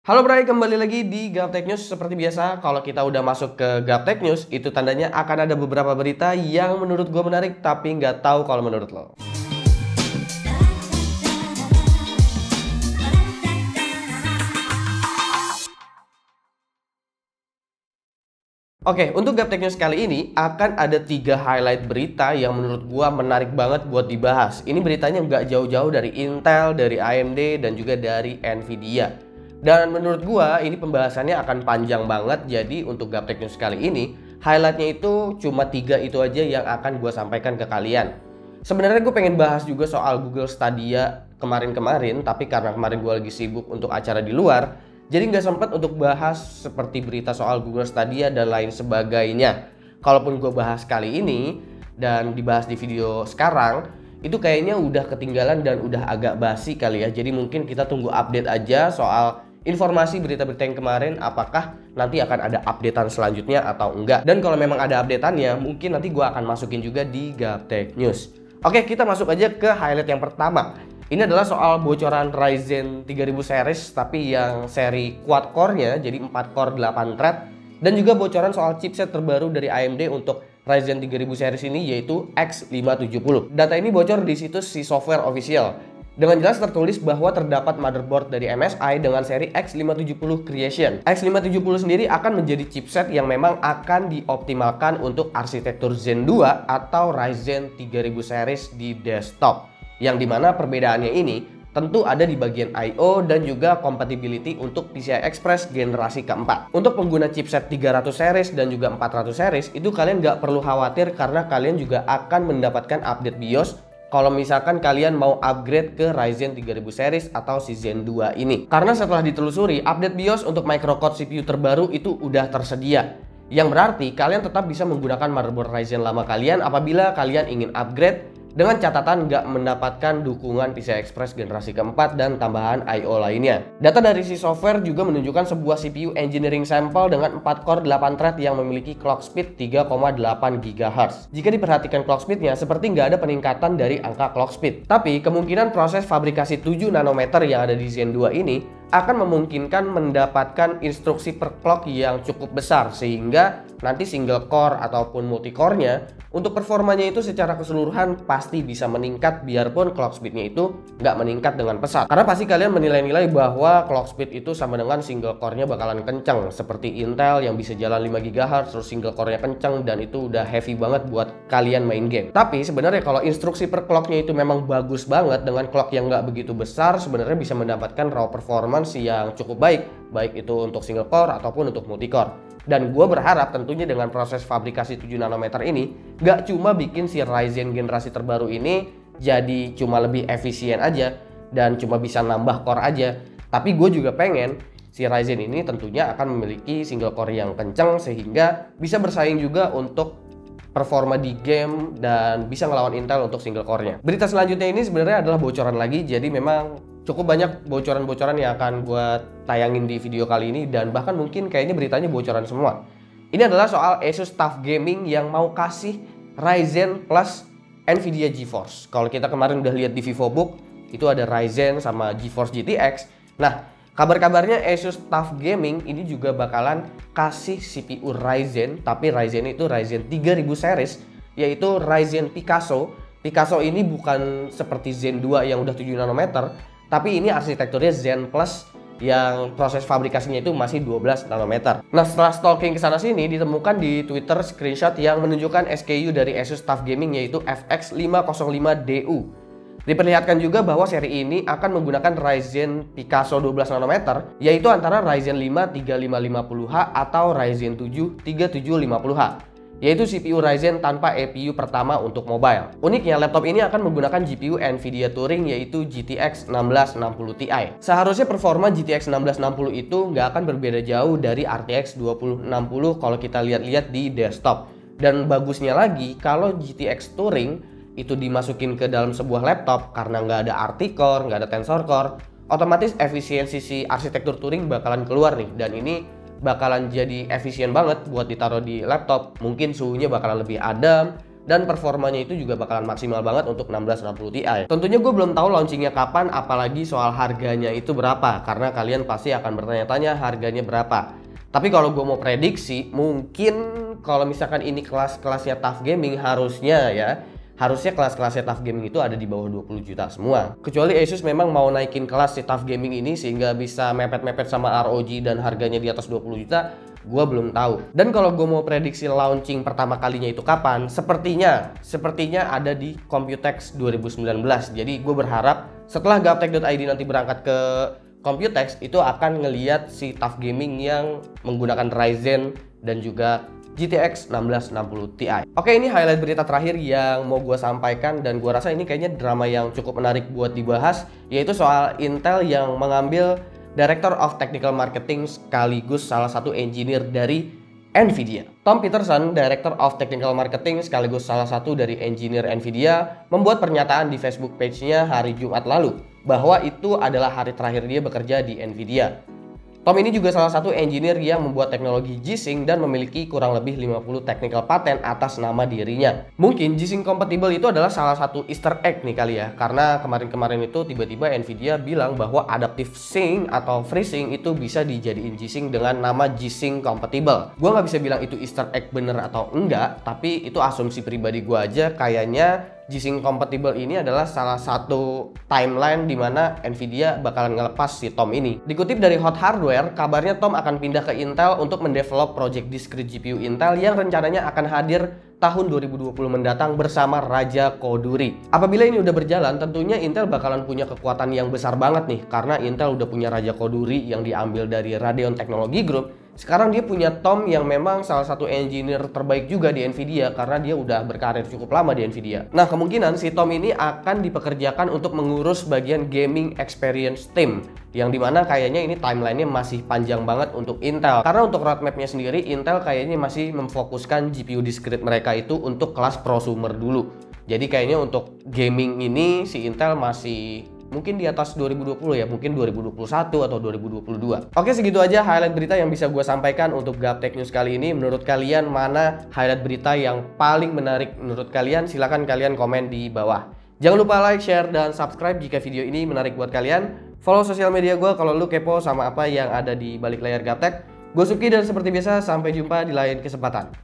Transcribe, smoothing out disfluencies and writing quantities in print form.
Halo Bray, kembali lagi di Gaptek News. Seperti biasa, kalau kita udah masuk ke Gaptek News, itu tandanya akan ada beberapa berita yang menurut gue menarik, tapi nggak tahu kalau menurut lo. Oke, untuk Gaptek News kali ini akan ada 3 highlight berita yang menurut gua menarik banget buat dibahas. Ini beritanya nggak jauh-jauh dari Intel, dari AMD, dan juga dari Nvidia. Dan menurut gua ini pembahasannya akan panjang banget. Jadi untuk Gaptek News kali ini, highlightnya itu cuma 3 itu aja yang akan gua sampaikan ke kalian. Sebenarnya gue pengen bahas juga soal Google Stadia kemarin-kemarin, tapi karena kemarin gue lagi sibuk untuk acara di luar, jadi nggak sempat untuk bahas seperti berita soal Google Stadia dan lain sebagainya. Kalaupun gue bahas kali ini dan dibahas di video sekarang, itu kayaknya udah ketinggalan dan udah agak basi kali ya. Jadi mungkin kita tunggu update aja soal informasi berita-berita yang kemarin, apakah nanti akan ada updatean selanjutnya atau enggak. Dan kalau memang ada updateannya, mungkin nanti gue akan masukin juga di Gaptek News. Oke, kita masuk aja ke highlight yang pertama. Ini adalah soal bocoran Ryzen 3000 series, tapi yang seri quad core-nya, jadi 4 core 8 thread. Dan juga bocoran soal chipset terbaru dari AMD untuk Ryzen 3000 series ini, yaitu X570. Data ini bocor di situs si Software Official. Dengan jelas tertulis bahwa terdapat motherboard dari MSI dengan seri X570 Creation. X570 sendiri akan menjadi chipset yang memang akan dioptimalkan untuk arsitektur Zen 2 atau Ryzen 3000 series di desktop. Yang dimana perbedaannya ini tentu ada di bagian I/O dan juga compatibility untuk PCI Express generasi keempat. Untuk pengguna chipset 300 series dan juga 400 series, itu kalian nggak perlu khawatir karena kalian juga akan mendapatkan update BIOS kalau misalkan kalian mau upgrade ke Ryzen 3000 series atau si Zen 2 ini. Karena setelah ditelusuri, update BIOS untuk microcore CPU terbaru itu udah tersedia. Yang berarti kalian tetap bisa menggunakan motherboard Ryzen lama kalian apabila kalian ingin upgrade, dengan catatan nggak mendapatkan dukungan PCI Express generasi keempat dan tambahan I/O lainnya. Data dari si software juga menunjukkan sebuah CPU engineering sample dengan 4 core 8 thread yang memiliki clock speed 3,8 GHz. Jika diperhatikan clock speednya, seperti nggak ada peningkatan dari angka clock speed. Tapi kemungkinan proses fabrikasi 7 nanometer yang ada di Zen 2 ini akan memungkinkan mendapatkan instruksi per clock yang cukup besar, sehingga nanti single core ataupun multi core-nya untuk performanya itu secara keseluruhan pasti bisa meningkat, biarpun clock speed-nya itu nggak meningkat dengan pesat. Karena pasti kalian menilai-nilai bahwa clock speed itu sama dengan single core-nya bakalan kencang, seperti Intel yang bisa jalan 5 GHz terus single core-nya kencang, dan itu udah heavy banget buat kalian main game. Tapi sebenarnya kalau instruksi per clock-nya itu memang bagus banget dengan clock yang nggak begitu besar, sebenarnya bisa mendapatkan raw performance yang cukup baik itu untuk single core ataupun untuk multi core. Dan gue berharap tentunya dengan proses fabrikasi 7 nanometer ini gak cuma bikin si Ryzen generasi terbaru ini jadi cuma lebih efisien aja dan cuma bisa nambah core aja, tapi gue juga pengen si Ryzen ini tentunya akan memiliki single core yang kencang sehingga bisa bersaing juga untuk performa di game dan bisa ngelawan Intel untuk single core-nya. Berita selanjutnya ini sebenarnya adalah bocoran lagi, jadi memang cukup banyak bocoran-bocoran yang akan gue tayangin di video kali ini, dan bahkan mungkin kayaknya beritanya bocoran semua. Ini adalah soal Asus TUF Gaming yang mau kasih Ryzen plus Nvidia GeForce. Kalau kita kemarin udah lihat di VivoBook, itu ada Ryzen sama GeForce GTX. Nah, kabar-kabarnya Asus TUF Gaming ini juga bakalan kasih CPU Ryzen, tapi Ryzen itu Ryzen 3000 series, yaitu Ryzen Picasso. Picasso ini bukan seperti Zen 2 yang udah 7 nanometer, tapi ini arsitekturnya Zen Plus yang proses fabrikasinya itu masih 12 nanometer. Nah, setelah stalking ke sana sini, ditemukan di Twitter screenshot yang menunjukkan SKU dari Asus TUF Gaming yaitu FX505DU. Diperlihatkan juga bahwa seri ini akan menggunakan Ryzen Picasso 12 nanometer, yaitu antara Ryzen 5 3550H atau Ryzen 7 3750H. Yaitu CPU Ryzen tanpa APU pertama untuk mobile. Uniknya, laptop ini akan menggunakan GPU Nvidia Turing yaitu GTX 1660 Ti. Seharusnya performa GTX 1660 itu nggak akan berbeda jauh dari RTX 2060 kalau kita lihat-lihat di desktop. Dan bagusnya lagi, kalau GTX Turing itu dimasukin ke dalam sebuah laptop karena nggak ada RT Core, nggak ada Tensor Core, otomatis efisiensi si arsitektur Turing bakalan keluar nih, dan ini bakalan jadi efisien banget buat ditaruh di laptop. Mungkin suhunya bakalan lebih adem, dan performanya itu juga bakalan maksimal banget untuk 1660 Ti. Tentunya gue belum tahu launchingnya kapan, apalagi soal harganya itu berapa, karena kalian pasti akan bertanya-tanya harganya berapa. Tapi kalau gue mau prediksi, mungkin kalau misalkan ini kelas-kelasnya tough gaming, harusnya kelas-kelasnya tough gaming itu ada di bawah 20 juta semua. Kecuali Asus memang mau naikin kelas si tough gaming ini sehingga bisa mepet-mepet sama ROG dan harganya di atas 20 juta, gue belum tahu. Dan kalau gue mau prediksi launching pertama kalinya itu kapan, sepertinya ada di Computex 2019. Jadi gue berharap setelah Gaptek.id nanti berangkat ke Computex, itu akan ngeliat si tough gaming yang menggunakan Ryzen dan juga GTX 1660 Ti. Oke, ini highlight berita terakhir yang mau gue sampaikan, dan gue rasa ini kayaknya drama yang cukup menarik buat dibahas, yaitu soal Intel yang mengambil Director of Technical Marketing sekaligus salah satu engineer dari Nvidia. Tom Peterson, Director of Technical Marketing sekaligus salah satu dari engineer Nvidia, membuat pernyataan di Facebook page-nya hari Jumat lalu bahwa itu adalah hari terakhir dia bekerja di Nvidia. Tom ini juga salah satu engineer yang membuat teknologi G-Sync dan memiliki kurang lebih 50 technical patent atas nama dirinya. Mungkin G-Sync compatible itu adalah salah satu Easter egg nih kali ya, karena kemarin-kemarin itu tiba-tiba Nvidia bilang bahwa Adaptive Sync atau FreeSync itu bisa dijadiin G-Sync dengan nama G-Sync compatible. Gue nggak bisa bilang itu Easter egg bener atau enggak, tapi itu asumsi pribadi gue aja. Kayaknya G-Sync compatible ini adalah salah satu timeline di mana Nvidia bakalan ngelepas si Tom ini. Dikutip dari Hot Hardware, kabarnya Tom akan pindah ke Intel untuk mendevelop project discrete GPU Intel yang rencananya akan hadir tahun 2020 mendatang bersama Raja Koduri. Apabila ini udah berjalan, tentunya Intel bakalan punya kekuatan yang besar banget nih, karena Intel udah punya Raja Koduri yang diambil dari Radeon Technology Group. Sekarang dia punya Tom yang memang salah satu engineer terbaik juga di Nvidia, karena dia udah berkarir cukup lama di Nvidia. Nah, kemungkinan si Tom ini akan dipekerjakan untuk mengurus bagian gaming experience team, yang dimana kayaknya ini timelinenya masih panjang banget untuk Intel. Karena untuk roadmapnya sendiri, Intel kayaknya masih memfokuskan GPU discrete mereka itu untuk kelas prosumer dulu. Jadi kayaknya untuk gaming ini si Intel masih mungkin di atas 2020 ya, mungkin 2021 atau 2022. Oke, segitu aja highlight berita yang bisa gue sampaikan untuk Gaptek News kali ini. Menurut kalian mana highlight berita yang paling menarik menurut kalian? Silahkan kalian komen di bawah. Jangan lupa like, share, dan subscribe jika video ini menarik buat kalian. Follow sosial media gue kalau lu kepo sama apa yang ada di balik layar Gaptek. Gue Suki dan seperti biasa sampai jumpa di lain kesempatan.